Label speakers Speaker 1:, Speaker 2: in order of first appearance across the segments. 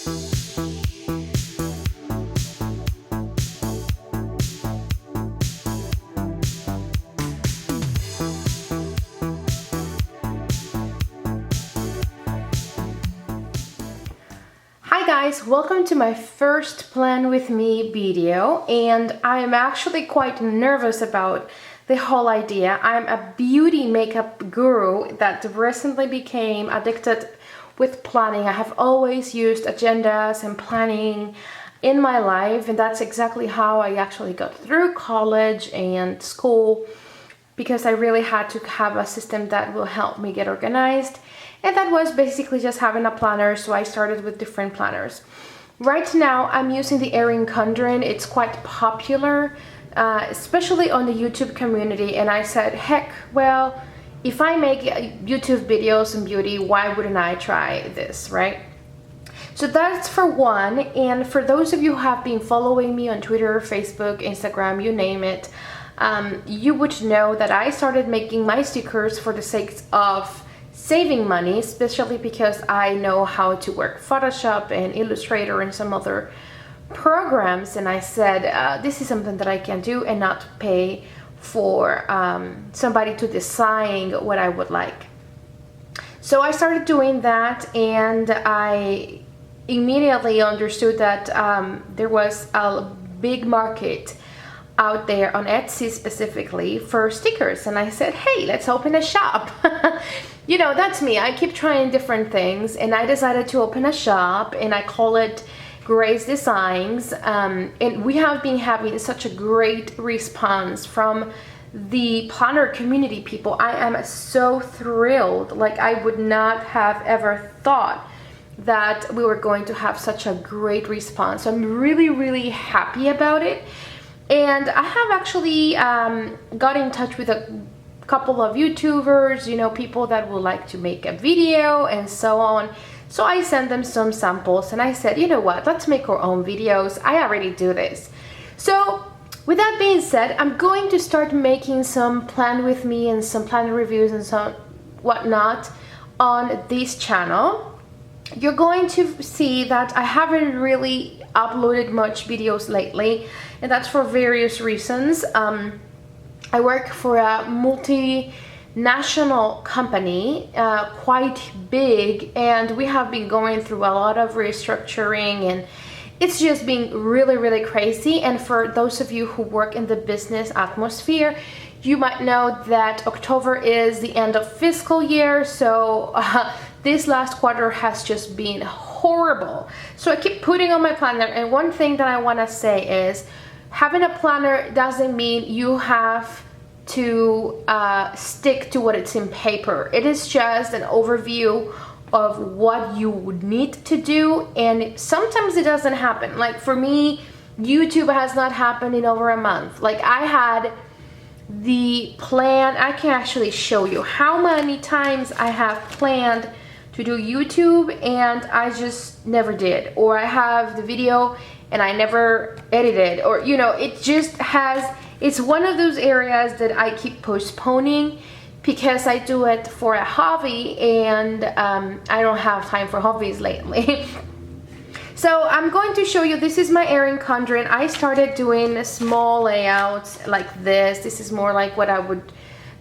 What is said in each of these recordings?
Speaker 1: Hi guys, welcome to my first Plan With Me video, and I'm actually quite nervous about the whole idea. I'm a beauty makeup guru that recently became addicted with planning. I have always used agendas and planning in my life, and that's exactly how I actually got through college and school, because I really had to have a system that will help me get organized. And that was basically just having a planner, so I started with different planners. Right now, I'm using the Erin Condren. It's quite popular, especially on the YouTube community. And I said, heck, well, if I make YouTube videos on beauty, why wouldn't I try this, right? So that's for one. And for those of you who have been following me on Twitter, Facebook, Instagram, you name it, you would know that I started making my stickers for the sake of saving money, especially because I know how to work Photoshop and Illustrator and some other programs, and I said this is something that I can do and not pay for somebody to design what I would like. So I started doing that, and I immediately understood that there was a big market out there on Etsy specifically for stickers, and I said, hey, let's open a shop. You know, that's me. I keep trying different things, and I decided to open a shop, and I call it Grace Designs. And we have been having such a great response from the planner community people. I am so thrilled. Like, I would not have ever thought that we were going to have such a great response. So I'm really, really happy about it. And I have actually got in touch with a couple of YouTubers, you know, people that would like to make a video and so on. So I sent them some samples, and I said, you know what, let's make our own videos. I already do this. So with that being said, I'm going to start making some Plan With Me and some plan reviews and some whatnot on this channel. You're going to see that I haven't really uploaded much videos lately, and that's for various reasons. I work for a multinational company, quite big, and we have been going through a lot of restructuring, and it's just been really, really crazy. And for those of you who work in the business atmosphere, you might know that October is the end of fiscal year, so this last quarter has just been horrible. So I keep putting on my planner, and one thing that I want to say is having a planner doesn't mean you have to stick to what it's in paper. It is just an overview of what you would need to do, and sometimes it doesn't happen. Like for me, YouTube has not happened in over a month. Like I had the plan, I can actually show you how many times I have planned to do YouTube and I just never did, or I have the video and I never edited, or you know, it just has, it's one of those areas that I keep postponing because I do it for a hobby, and I don't have time for hobbies lately. So I'm going to show you, this is my Erin Condren. I started doing small layouts like this. This is more like what I would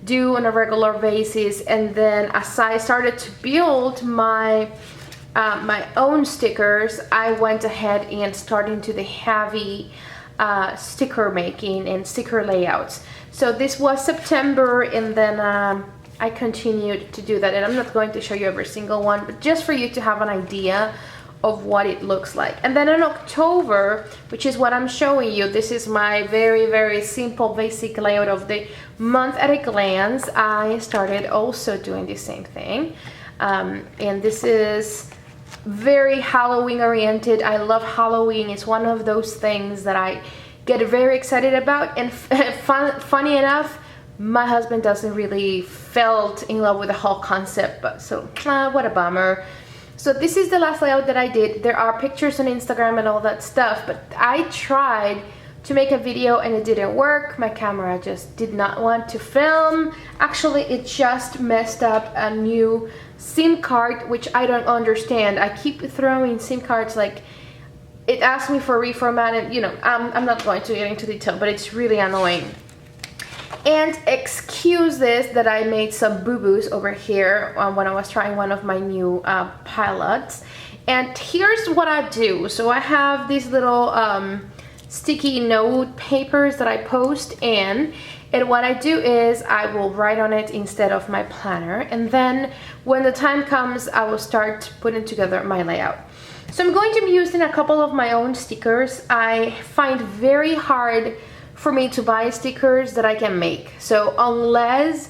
Speaker 1: do on a regular basis, and then as I started to build my my own stickers, I went ahead and started into the heavy sticker making and sticker layouts. So this was September, and then I continued to do that, and I'm not going to show you every single one, but just for you to have an idea of what it looks like. And then in October, which is what I'm showing you, this is my very, very simple basic layout of the month at a glance. I started also doing the same thing, and this is very Halloween oriented. I love Halloween. It's one of those things that I get very excited about, and funny enough, my husband doesn't really felt in love with the whole concept, but so what a bummer. So this is the last layout that I did. There are pictures on Instagram and all that stuff, but I tried to make a video and it didn't work. My camera just did not want to film. Actually, it just messed up a new SIM card, which I don't understand. I keep throwing SIM cards, like it asks me for reformat, and you know, I'm not going to get into detail, but it's really annoying. And excuse this that I made some boo-boos over here when I was trying one of my new pilots. And here's what I do. So I have these little sticky note papers that I post in, and what I do is I will write on it instead of my planner, and then when the time comes I will start putting together my layout. So I'm going to be using a couple of my own stickers. I find very hard for me to buy stickers that I can make. So unless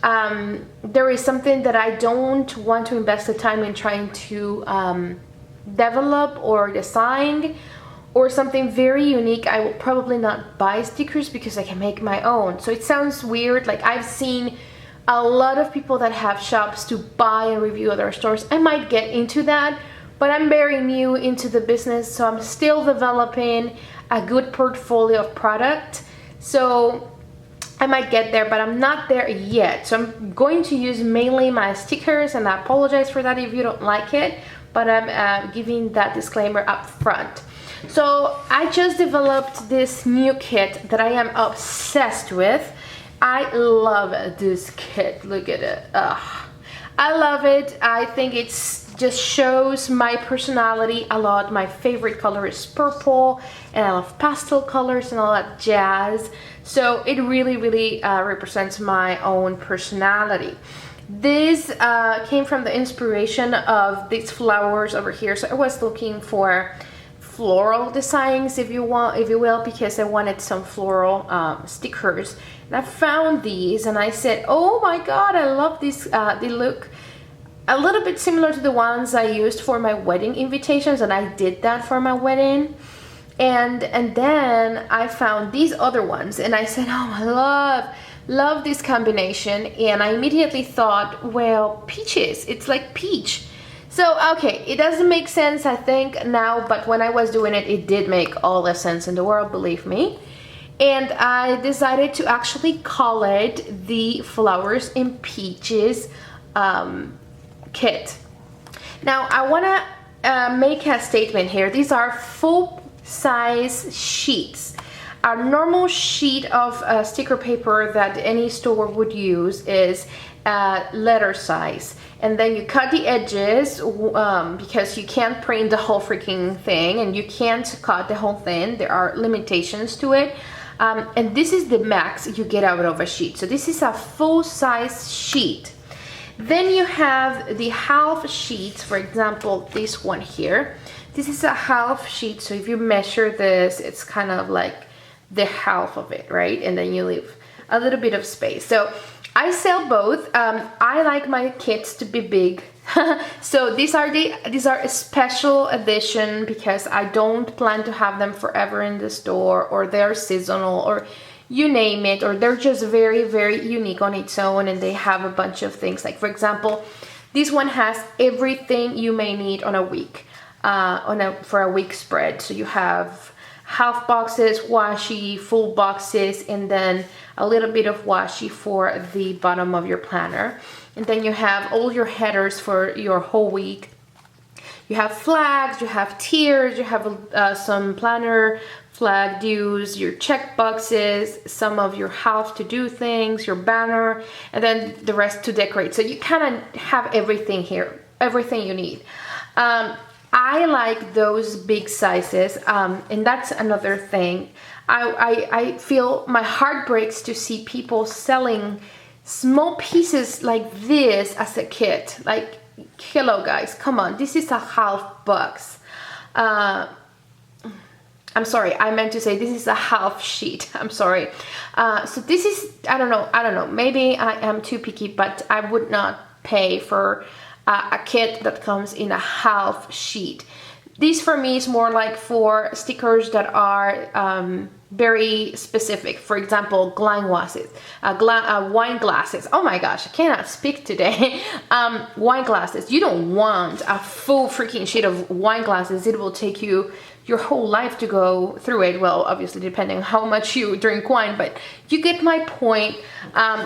Speaker 1: there is something that I don't want to invest the time in trying to develop or design, or something very unique, I will probably not buy stickers because I can make my own. So it sounds weird, like I've seen a lot of people that have shops to buy and review other stores. I might get into that, but I'm very new into the business, so I'm still developing a good portfolio of product. So I might get there, but I'm not there yet. So I'm going to use mainly my stickers, and I apologize for that if you don't like it, but I'm giving that disclaimer up front. So I just developed this new kit that I am obsessed with. I love this kit. Look at it. I love it. I think it's just shows my personality a lot. My favorite color is purple, and I love pastel colors and all that jazz. So it really represents my own personality. This came from the inspiration of these flowers over here. So I was looking for floral designs, if you will, because I wanted some floral stickers, and I found these and I said, oh my god, I love these. They look a little bit similar to the ones I used for my wedding invitations, and I did that for my wedding. And then I found these other ones and I said, oh, I love this combination, and I immediately thought, well, peaches, it's like peach. So, okay, it doesn't make sense, I think, now, but when I was doing it, it did make all the sense in the world, believe me. And I decided to actually call it the Flowers in Peaches kit. Now, I want to make a statement here. These are full-size sheets. A normal sheet of sticker paper that any store would use is letter size, and then you cut the edges because you can't print the whole freaking thing, and you can't cut the whole thing. There are limitations to it, and this is the max you get out of a sheet. So this is a full-size sheet. Then you have the half sheets. For example, this one here, this is a half sheet. So if you measure this, it's kind of like the half of it, right? And then you leave a little bit of space. So I sell both. I like my kits to be big. So these are a special edition because I don't plan to have them forever in the store, or they're seasonal, or you name it, or they're just very unique on its own, and they have a bunch of things. Like, for example, this one has everything you may need on a week, for a week spread. So you have half boxes, washi, full boxes, and then a little bit of washi for the bottom of your planner. And then you have all your headers for your whole week. You have flags, you have tiers, you have some planner flag dues, your check boxes, some of your have to do things, your banner, and then the rest to decorate. So you kind of have everything here, everything you need. I like those big sizes, and that's another thing. I feel my heart breaks to see people selling small pieces like this as a kit. Like, hello guys, come on, this is a half box. I'm sorry, I meant to say this is a half sheet. I'm sorry. So this is, I don't know, maybe I am too picky, but I would not pay for a kit that comes in a half sheet. This for me is more like for stickers that are very specific. For example, wine glasses. Oh my gosh, I cannot speak today. Wine glasses. You don't want a full freaking sheet of wine glasses. It will take you your whole life to go through it. Well, obviously depending on how much you drink wine, but you get my point.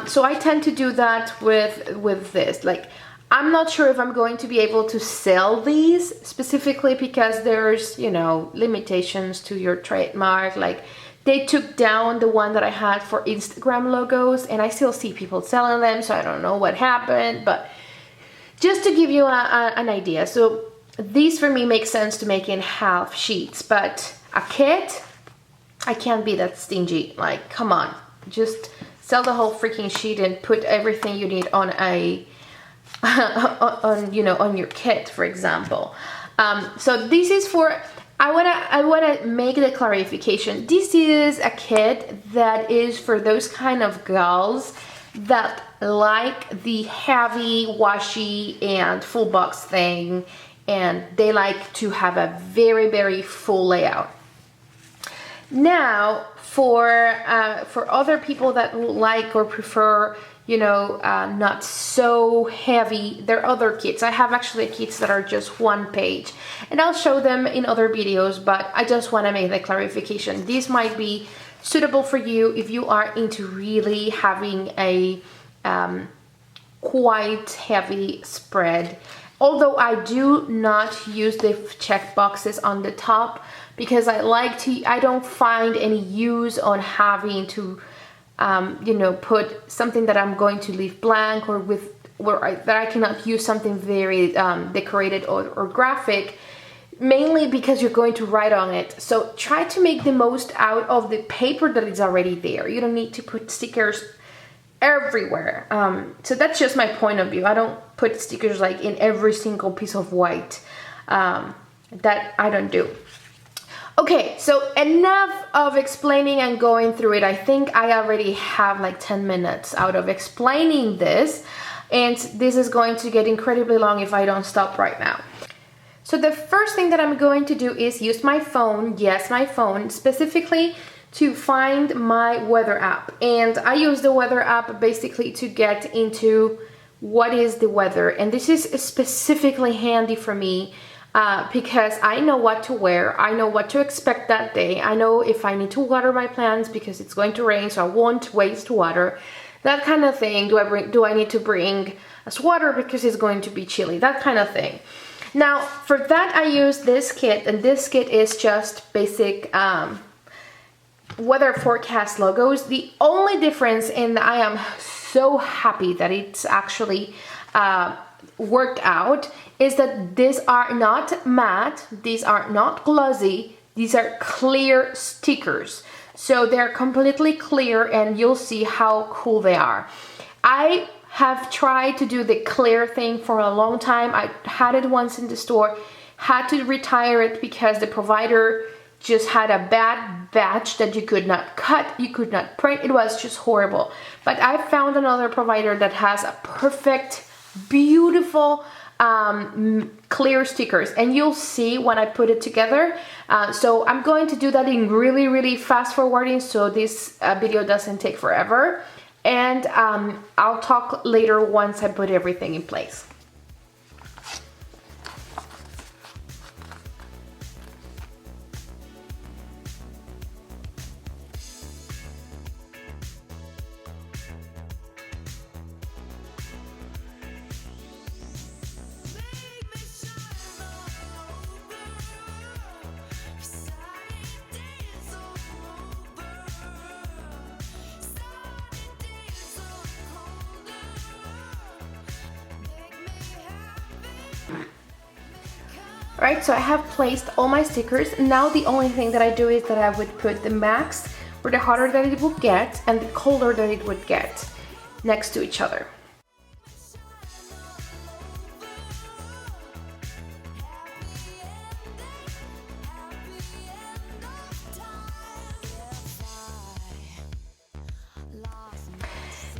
Speaker 1: So I tend to do that with this. Like, I'm not sure if I'm going to be able to sell these specifically because there's, you know, limitations to your trademark. Like they took down the one that I had for Instagram logos and I still see people selling them, so I don't know what happened, but just to give you an idea. So these for me make sense to make in half sheets, but a kit, I can't be that stingy. Like, come on, just sell the whole freaking sheet and put everything you need on a on, you know, on your kit, for example. So this is for, I wanna make the clarification. This is a kit that is for those kind of girls that like the heavy, washy, and full box thing, and they like to have a very, very full layout. Now, for other people that like or prefer, you know, not so heavy, there are other kits. I have actually kits that are just one page, and I'll show them in other videos, but I just want to make the clarification. These might be suitable for you if you are into really having a quite heavy spread. Although I do not use the check boxes on the top because I don't find any use on having to you know, put something that I'm going to leave blank or that I cannot use something very decorated or graphic, mainly because you're going to write on it. So try to make the most out of the paper that is already there. You don't need to put stickers everywhere. So that's just my point of view. I don't put stickers like in every single piece of white. That I don't do. Okay, so enough of explaining and going through it. I think I already have like 10 minutes out of explaining this, and this is going to get incredibly long if I don't stop right now. So the first thing that I'm going to do is use my phone, yes, my phone, specifically to find my weather app. And I use the weather app basically to get into what is the weather. And this is specifically handy for me because I know what to wear, I know what to expect that day, I know if I need to water my plants because it's going to rain, so I won't waste water, that kind of thing. Do I need to bring a sweater because it's going to be chilly, that kind of thing. Now for that I use this kit, and this kit is just basic weather forecast logos. The only difference, and I am so happy that it's actually worked out, is that these are not matte, these are not glossy, these are clear stickers. So they're completely clear and you'll see how cool they are. I have tried to do the clear thing for a long time. I had it once in the store, had to retire it because the provider just had a bad batch that you could not cut, you could not print. It was just horrible. But I found another provider that has a perfect, beautiful clear stickers, and you'll see when I put it together. So I'm going to do that in really, really fast forwarding so this video doesn't take forever. And I'll talk later once I put everything in place. Alright, so I have placed all my stickers. Now the only thing that I do is that I would put the max for the hotter that it would get and the colder that it would get next to each other.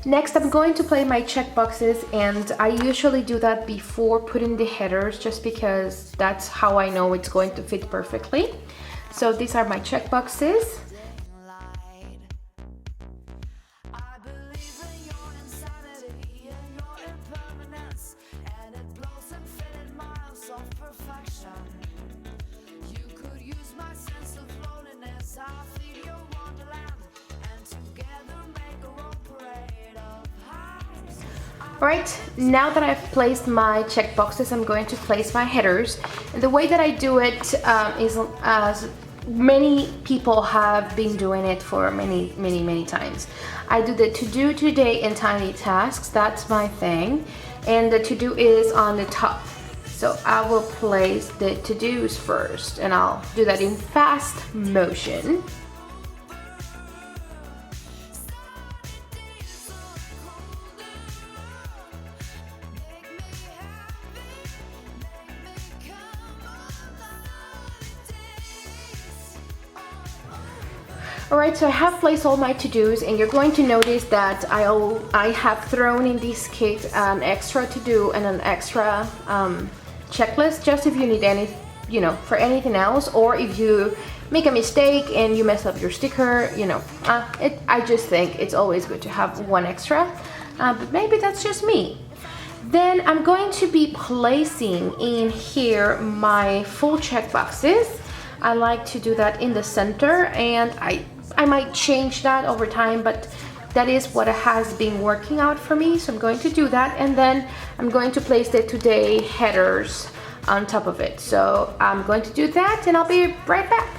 Speaker 1: Next, I'm going to play my check boxes, and I usually do that before putting the headers just because that's how I know it's going to fit perfectly. So these are my check boxes. Alright, now that I've placed my checkboxes, I'm going to place my headers. And the way that I do it is as many people have been doing it for many times. I do the to-do today and tiny tasks, that's my thing. And the to-do is on the top. So I will place the to-dos first, and I'll do that in fast motion. Alright, so I have placed all my to-dos, and you're going to notice that I have thrown in this kit an extra to-do and an extra checklist, just if you need any, for anything else, or if you make a mistake and you mess up your sticker, I just think it's always good to have one extra, but maybe that's just me. Then I'm going to be placing in here my full check boxes. I like to do that in the center, and I might change that over time, but that is what has been working out for me, so I'm going to do that. And then I'm going to place the today headers on top of it. So I'm going to do that, and I'll be right back.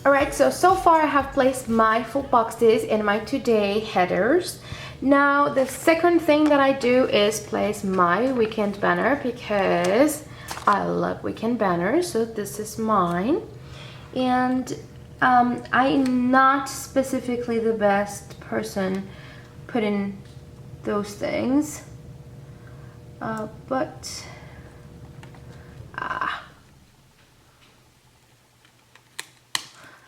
Speaker 1: Alright, so far I have placed my full boxes in my today headers. Now the second thing that I do is place my weekend banner, because I love weekend banners. So this is mine, and I'm not specifically the best person putting those things, but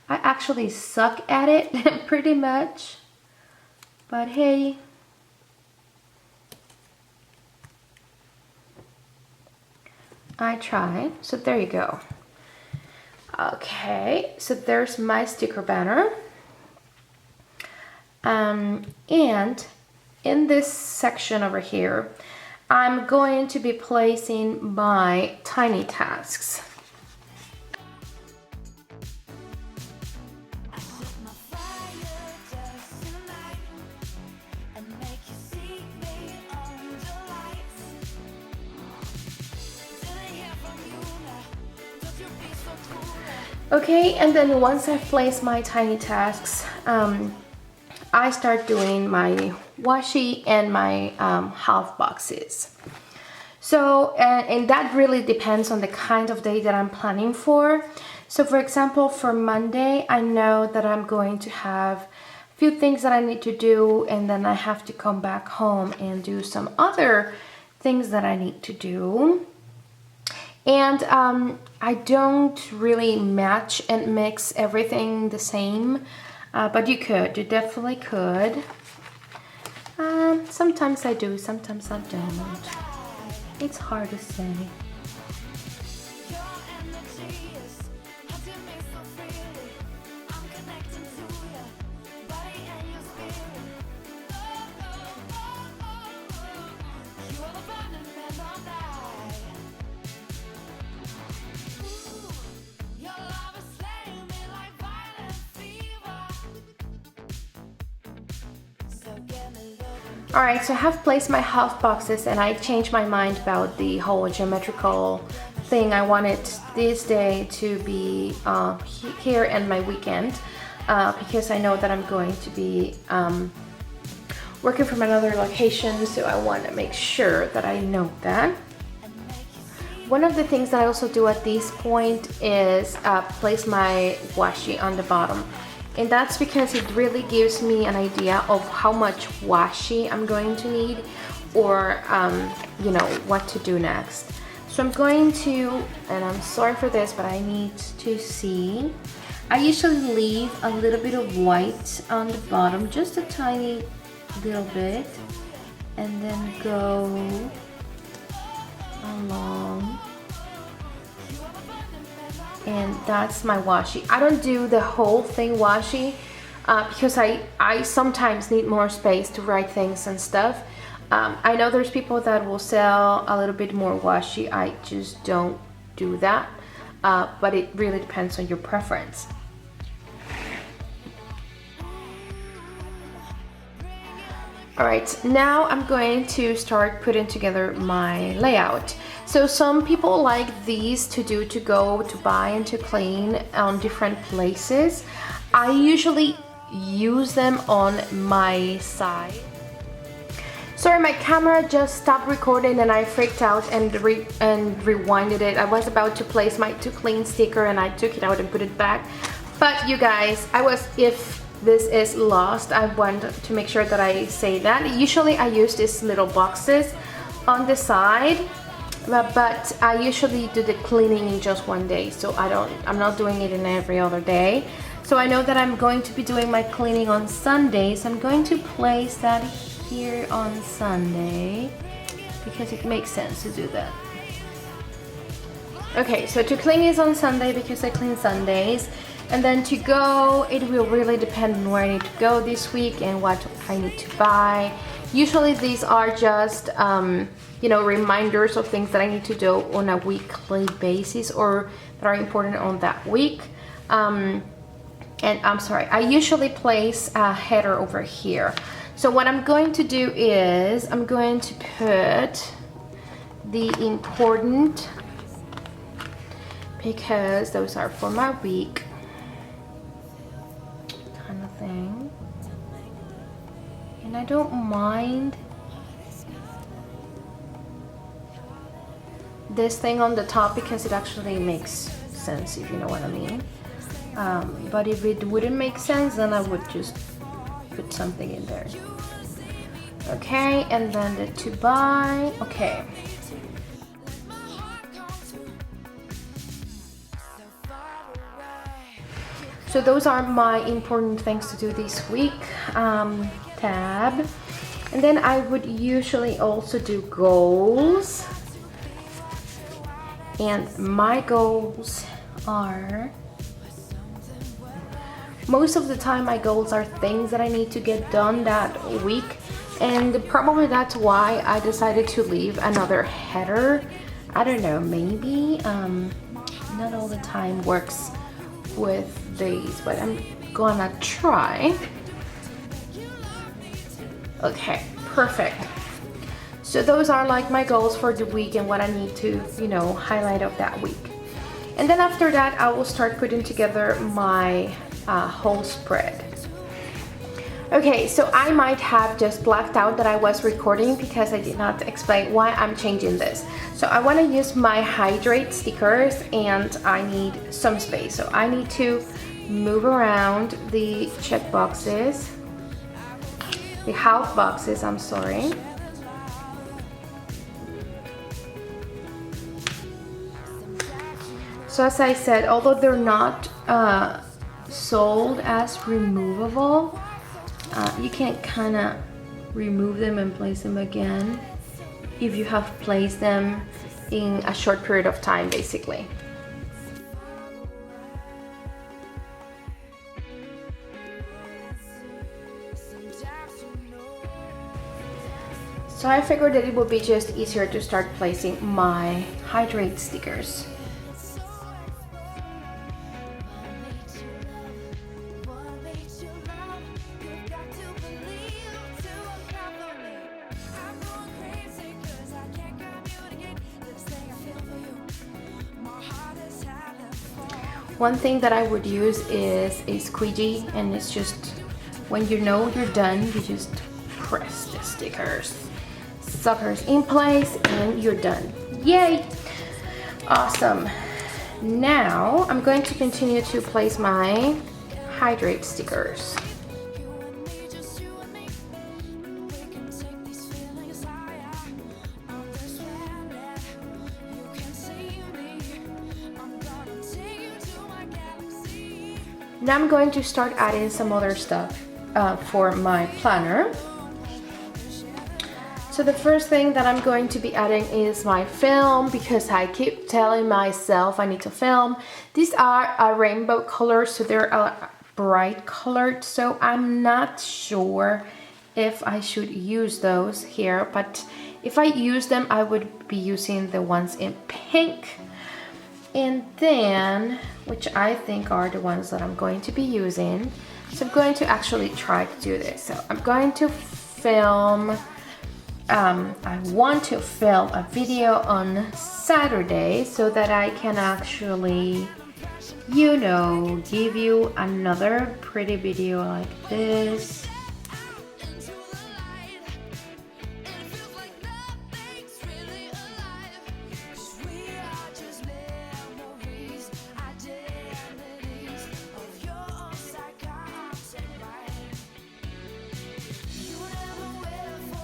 Speaker 1: I actually suck at it pretty much, but hey, I try. So there you go. Okay, so there's my sticker banner, and in this section over here, I'm going to be placing my tiny tasks. Okay, and then once I've placed my tiny tasks, I start doing my washi and my half boxes. So, and that really depends on the kind of day that I'm planning for. So for example, for Monday, I know that I'm going to have a few things that I need to do, and then I have to come back home and do some other things that I need to do. And I don't really match and mix everything the same, but you definitely could. Sometimes I do, sometimes I don't. It's hard to say. Alright, so I have placed my half boxes, and I changed my mind about the whole geometrical thing. I wanted this day to be here and my weekend, because I know that I'm going to be working from another location, so I want to make sure that I know that. One of the things that I also do at this point is place my washi on the bottom. And that's because it really gives me an idea of how much washi I'm going to need, or you know, what to do next. So I'm going to, and I'm sorry for this, but I need to see I usually leave a little bit of white on the bottom, just a tiny little bit, and then go along. And that's my washi. I don't do the whole thing washi because I sometimes need more space to write things and stuff. I know there's people that will sell a little bit more washi. I just don't do that, but it really depends on your preference. Alright, now I'm going to start putting together my layout. So some people like these to do to go, to buy, and to clean on different places. I usually use them on my side. Sorry, my camera just stopped recording and I freaked out and rewinded it. I was about to place my to clean sticker and I took it out and put it back. But you guys, if this is lost, I want to make sure that I say that. Usually I use these little boxes on the side, but I usually do the cleaning in just one day, so I'm not doing it in every other day. So I know that I'm going to be doing my cleaning on Sunday, so I'm going to place that here on Sunday because it makes sense to do that. Okay, so to clean is on Sunday because I clean Sundays. And then to go, it will really depend on where I need to go this week and what I need to buy. Usually these are just, you know, reminders of things that I need to do on a weekly basis or that are important on that week. And I'm sorry, I usually place a header over here. So what I'm going to do is I'm going to put the important, because those are for my week. Thing. And I don't mind this thing on the top because it actually makes sense, if you know what I mean. But if it wouldn't make sense, then I would just put something in there. Okay, and then the to buy. Okay. So those are my important things to do this week, tab. And then I would usually also do goals. And my goals are, most of the time my goals are things that I need to get done that week. And probably that's why I decided to leave another header. I don't know, maybe not all the time works with these, but I'm gonna try. Okay, perfect. So those are like my goals for the week and what I need to, you know, highlight of that week. And then after that, I will start putting together my whole spread. Okay, so I might have just blacked out that I was recording because I did not explain why I'm changing this. So I want to use my hydrate stickers and I need some space. So I need to move around the check boxes, the half boxes, I'm sorry. So as I said, although they're not sold as removable, you can kind of remove them and place them again if you have placed them in a short period of time, basically. So I figured that it would be just easier to start placing my hydrate stickers. One thing that I would use is a squeegee, and it's just when you know you're done, you just press the suckers in place and you're done. Yay! Awesome. Now I'm going to continue to place my hydrate stickers. Now I'm going to start adding some other stuff for my planner. So the first thing that I'm going to be adding is my film, because I keep telling myself I need to film. These are rainbow colors, so they're bright colored, so I'm not sure if I should use those here, but if I use them, I would be using the ones in pink. And then, which I think are the ones that I'm going to be using. So I'm going to actually try to do this. So I'm going to film, I want to film a video on Saturday so that I can actually, you know, give you another pretty video like this.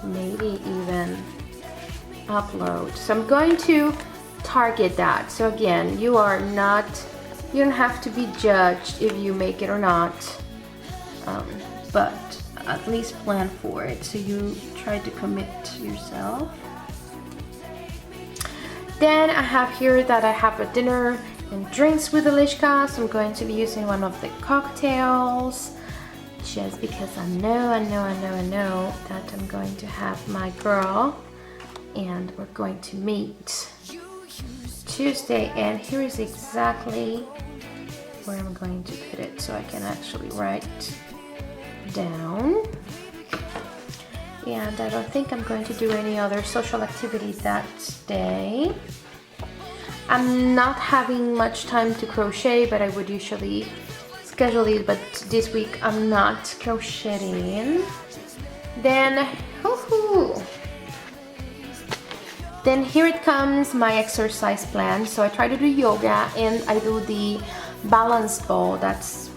Speaker 1: Maybe even upload. So I'm going to target that. So again, you don't have to be judged if you make it or not, but at least plan for it. So you try to commit yourself. Then I have here that I have a dinner and drinks with Eliška. So I'm going to be using one of the cocktails, just because I know that I'm going to have my girl and we're going to meet Tuesday. And here is exactly where I'm going to put it so I can actually write down. And I don't think I'm going to do any other social activity that day. I'm not having much time to crochet, but I would usually schedule it, but this week I'm not crocheting. Then here it comes, my exercise plan. So I try to do yoga and I do the balance ball. That's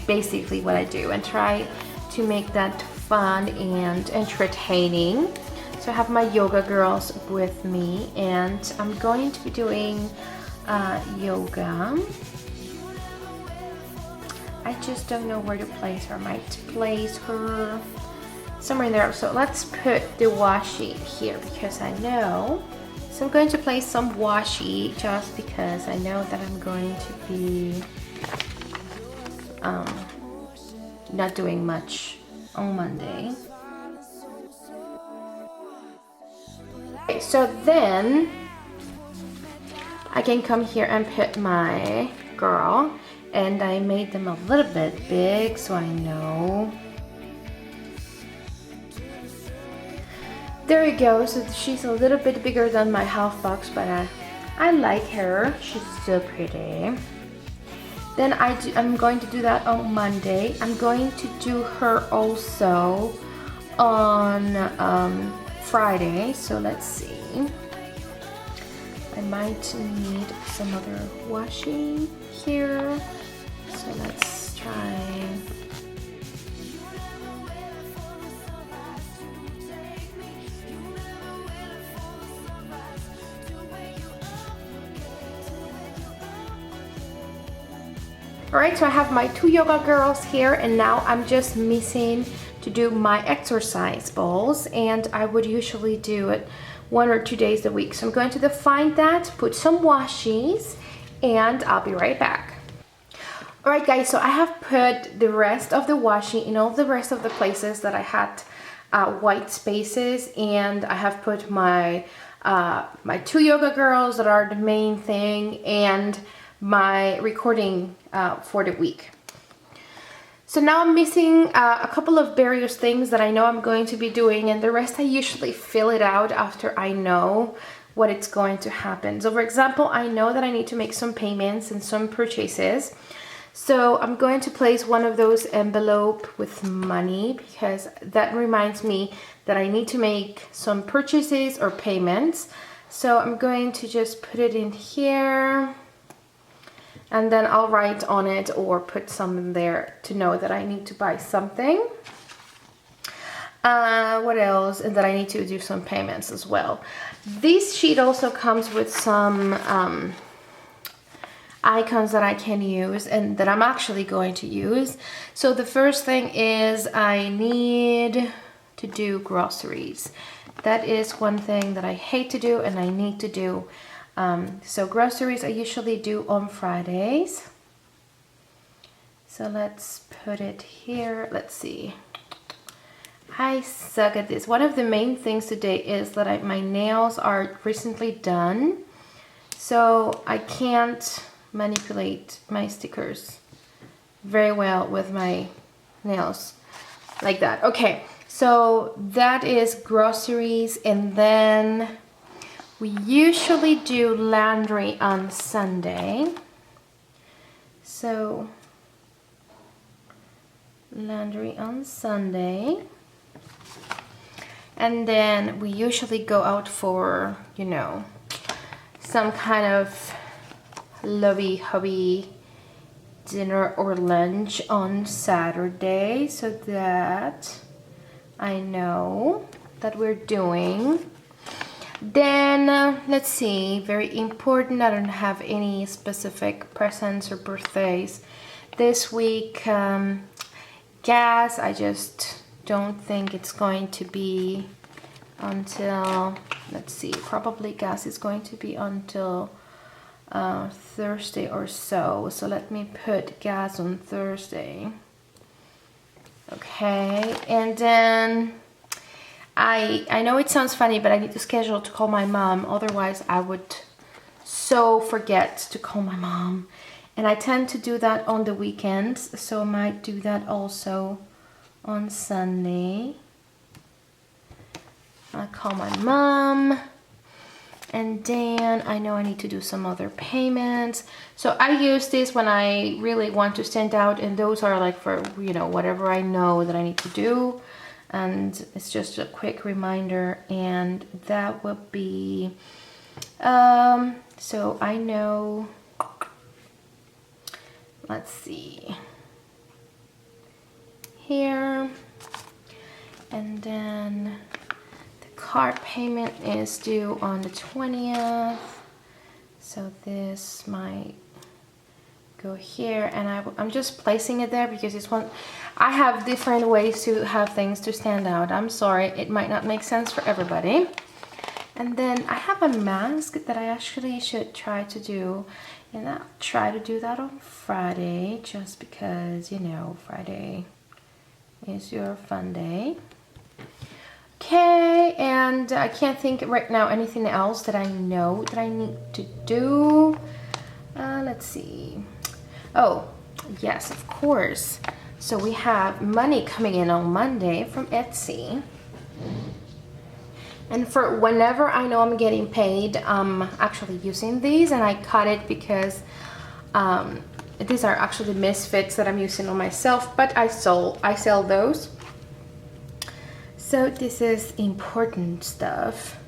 Speaker 1: basically what I do, and try to make that fun and entertaining. So I have my yoga girls with me, and I'm going to be doing yoga. I just don't know where to place her. I might place her somewhere in there. So let's put the washi here because I know. So I'm going to place some washi just because I know that I'm going to be not doing much on Monday. Okay, so then I can come here and put my girl. And I made them a little bit big, so I know. There you go. So she's a little bit bigger than my half box, but I like her. She's so pretty. Then I'm going to do that on Monday. I'm going to do her also on Friday. So let's see. I might need some other washi here. So let's try. Alright, so I have my two yoga girls here, and now I'm just missing to do my exercise balls, and I would usually do it 1 or 2 days a week. So I'm going to define that, put some washis, and I'll be right back. Alright guys, so I have put the rest of the washi in all the rest of the places that I had white spaces, and I have put my my two yoga girls that are the main thing, and my recording for the week. So now I'm missing a couple of various things that I know I'm going to be doing, and the rest I usually fill it out after I know what it's going to happen. So for example, I know that I need to make some payments and some purchases. So I'm going to place one of those envelope with money because that reminds me that I need to make some purchases or payments. So I'm going to just put it in here, and then I'll write on it or put something there to know that I need to buy something. What else? And that I need to do some payments as well. This sheet also comes with some icons that I can use and that I'm actually going to use. So the first thing is I need to do groceries. That is one thing that I hate to do and I need to do. So groceries I usually do on Fridays. So let's put it here. Let's see. I suck at this. One of the main things today is that my nails are recently done. So I can't manipulate my stickers very well with my nails like that. Okay, so that is groceries, and then we usually do laundry on Sunday. So laundry on Sunday. And then we usually go out for, you know, some kind of lovey hubby dinner or lunch on Saturday, so that I know that we're doing. Then let's see, very important, I don't have any specific presents or birthdays this week. Gas, I just don't think it's going to be until, let's see, probably gas is going to be until Thursday or so. So let me put gas on Thursday. Okay, and then I know it sounds funny, but I need to schedule to call my mom. Otherwise, I would so forget to call my mom. And I tend to do that on the weekends, so I might do that also on Sunday. I call my mom, and then I know I need to do some other payments. So I use this when I really want to stand out, and those are like for, you know, whatever I know that I need to do. And it's just a quick reminder, and that will be, so I know, let's see, here, and then the card payment is due on the 20th, so this might go here, and I'm just placing it there because it's one, I have different ways to have things to stand out. I'm sorry, it might not make sense for everybody. And then I have a mask that I actually should try to do, and I'll try to do that on Friday, just because, you know, Friday is your fun day. Okay, and I can't think right now anything else that I know that I need to do. Let's see. Oh, yes, of course. So we have money coming in on Monday from Etsy. And for whenever I know I'm getting paid, I'm actually using these, and I cut it because these are actually misfits that I'm using on myself, but I sell those. So this is important stuff,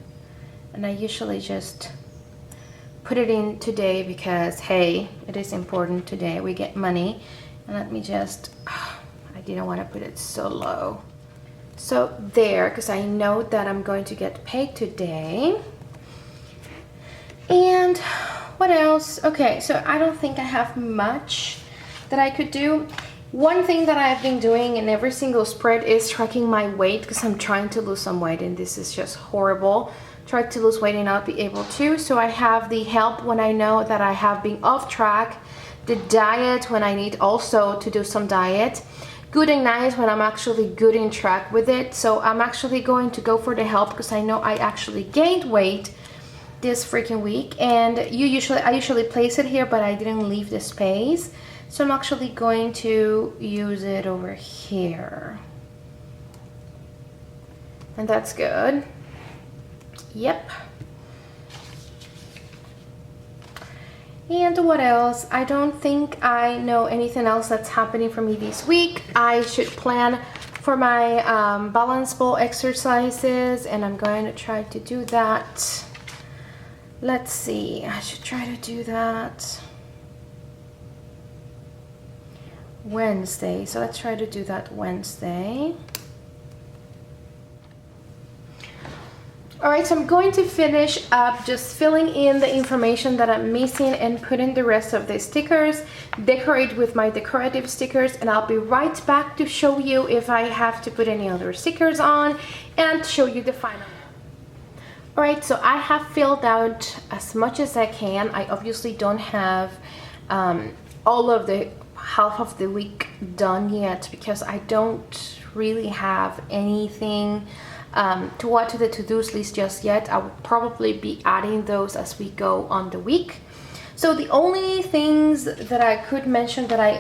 Speaker 1: and I usually just put it in today because, hey, it is important today. We get money. And let me just, I didn't want to put it so low. So there, because I know that I'm going to get paid today. And what else? Okay, so I don't think I have much that I could do. One thing that I've been doing in every single spread is tracking my weight, because I'm trying to lose some weight, and this is just horrible. Try to lose weight and not be able to. So I have the help when I know that I have been off track, the diet when I need also to do some diet, good and nice when I'm actually good in track with it. So I'm actually going to go for the help because I know I actually gained weight this freaking week, and I usually place it here, but I didn't leave the space, so I'm actually going to use it over here, and that's good. Yep. And what else? I don't think I know anything else that's happening for me this week. I should plan for my balance ball exercises, and I'm going to try to do that. Let's see, I should try to do that Wednesday. So let's try to do that Wednesday. Alright, so I'm going to finish up just filling in the information that I'm missing and putting the rest of the stickers, decorate with my decorative stickers, and I'll be right back to show you if I have to put any other stickers on and show you the final. Alright, so I have filled out as much as I can. I obviously don't have all of the half of the week done yet because I don't really have anything to add to the to-dos list just yet. I will probably be adding those as we go on the week. So the only things that I could mention that I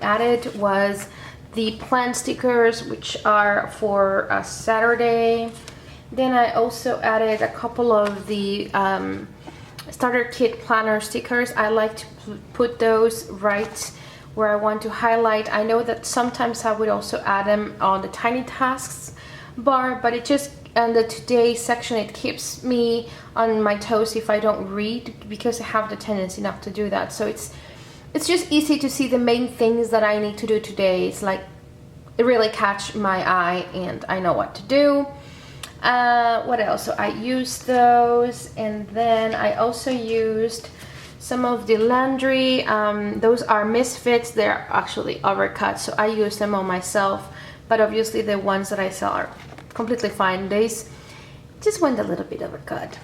Speaker 1: added was the plan stickers, which are for Saturday. Then I also added a couple of the starter kit planner stickers. I like to put those right where I want to highlight. I know that sometimes I would also add them on the tiny tasks bar, but it just, on the today section, it keeps me on my toes if I don't read, because I have the tendency not to do that. So it's just easy to see the main things that I need to do today. It's like it really catch my eye and I know what to do. What else? So I used those, and then I also used some of the laundry. Those are misfits. They're actually overcut, so I use them on myself, but obviously the ones that I sell are completely fine. These just went a little bit overcut.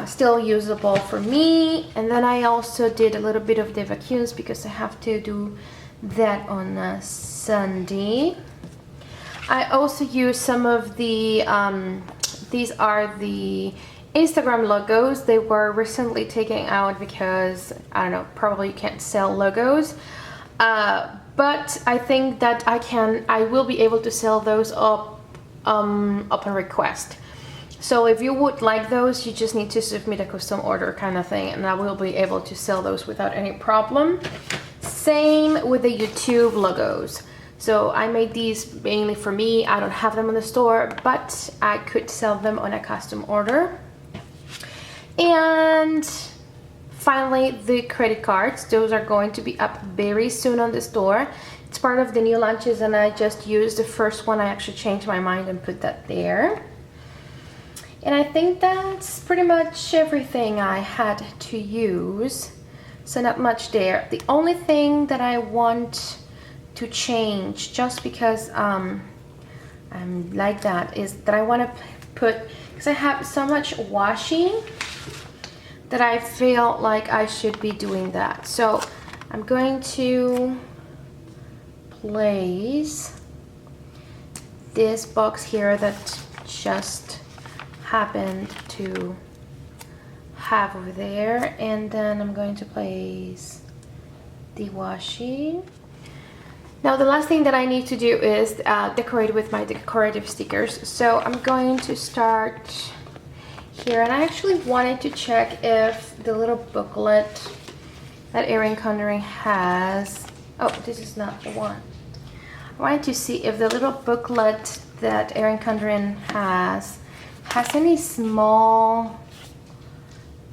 Speaker 1: Still usable for me. And then I also did a little bit of the vacuums because I have to do that on Sunday. I also use some of the these are the Instagram logos. They were recently taken out because, I don't know, probably you can't sell logos, but I think that I will be able to sell those upon request. So if you would like those, you just need to submit a custom order kind of thing, and I will be able to sell those without any problem. Same with the YouTube logos. So I made these mainly for me. I don't have them in the store, but I could sell them on a custom order. And finally, the credit cards. Those are going to be up very soon on the store. It's part of the new launches, and I just used the first one. I actually changed my mind and put that there. And I think that's pretty much everything I had to use. So not much there. The only thing that I want to change, just because I'm like that, is that I want to put, because I have so much washing that I feel like I should be doing that. So I'm going to place this box here that just happened to have over there, and then I'm going to place the washi. Now the last thing that I need to do is decorate with my decorative stickers. So I'm going to start here, and I actually wanted to check if the little booklet that Erin Condren has, oh, this is not the one. I wanted to see if the little booklet that Erin Condren has any small,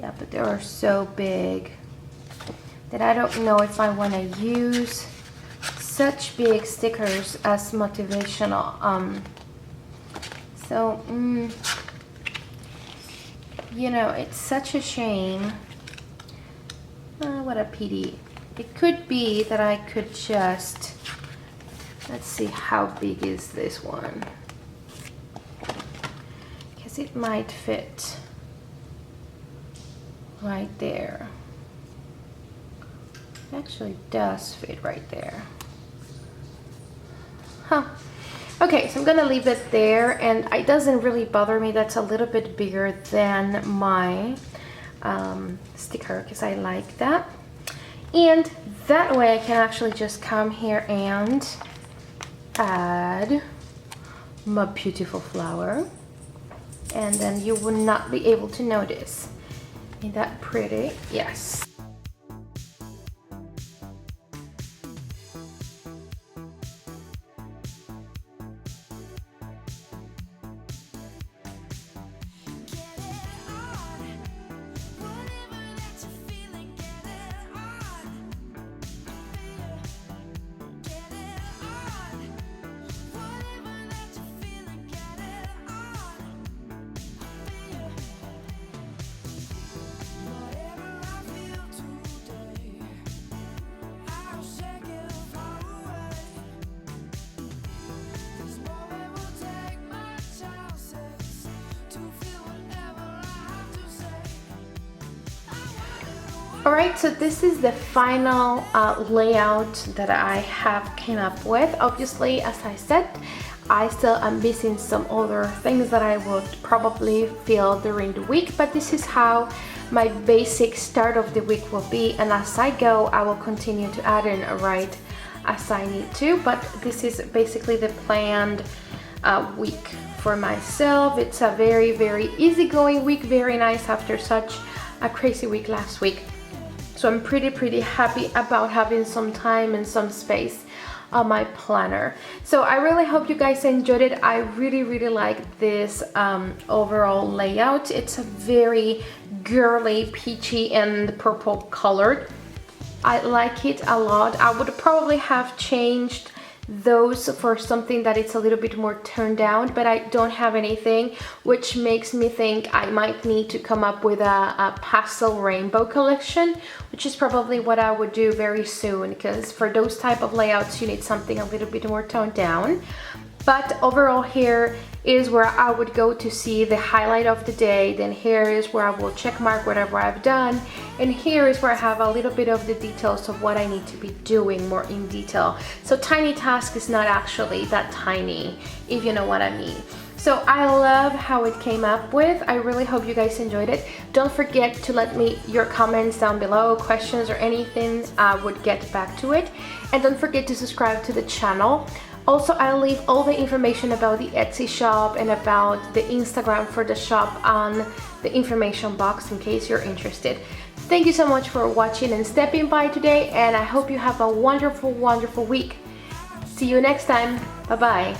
Speaker 1: yeah, but they are so big that I don't know if I want to use such big stickers as motivational. You know, it's such a shame. What a pity. It could be that I could just, let's see, how big is this one? Because it might fit right there. It actually does fit right there. Huh. Okay, so I'm gonna leave it there, and it doesn't really bother me. That's a little bit bigger than my sticker, because I like that. And that way I can actually just come here and add my beautiful flower, and then you will not be able to notice. Isn't that pretty? Yes. Alright, so this is the final layout that I have came up with. Obviously, as I said, I still am missing some other things that I would probably fill during the week, but this is how my basic start of the week will be, and as I go I will continue to add in right as I need to, but this is basically the planned week for myself. It's a very easygoing week, very nice after such a crazy week last week. So I'm pretty happy about having some time and some space on my planner. So I really hope you guys enjoyed it. I really like this overall layout. It's a very girly, peachy and purple colored. I like it a lot. I would probably have changed those for something that it's a little bit more toned down, but I don't have anything, which makes me think I might need to come up with a pastel rainbow collection, which is probably what I would do very soon, because for those type of layouts you need something a little bit more toned down. But overall, here is where I would go to see the highlight of the day. Then here is where I will check mark whatever I've done. And here is where I have a little bit of the details of what I need to be doing more in detail. So tiny task is not actually that tiny, if you know what I mean. So I love how it came up with. I really hope you guys enjoyed it. Don't forget to let me your comments down below, questions or anything. I would get back to it. And don't forget to subscribe to the channel. Also, I'll leave all the information about the Etsy shop and about the Instagram for the shop on the information box in case you're interested. Thank you so much for watching and stepping by today, and I hope you have a wonderful week. See you next time. Bye-bye.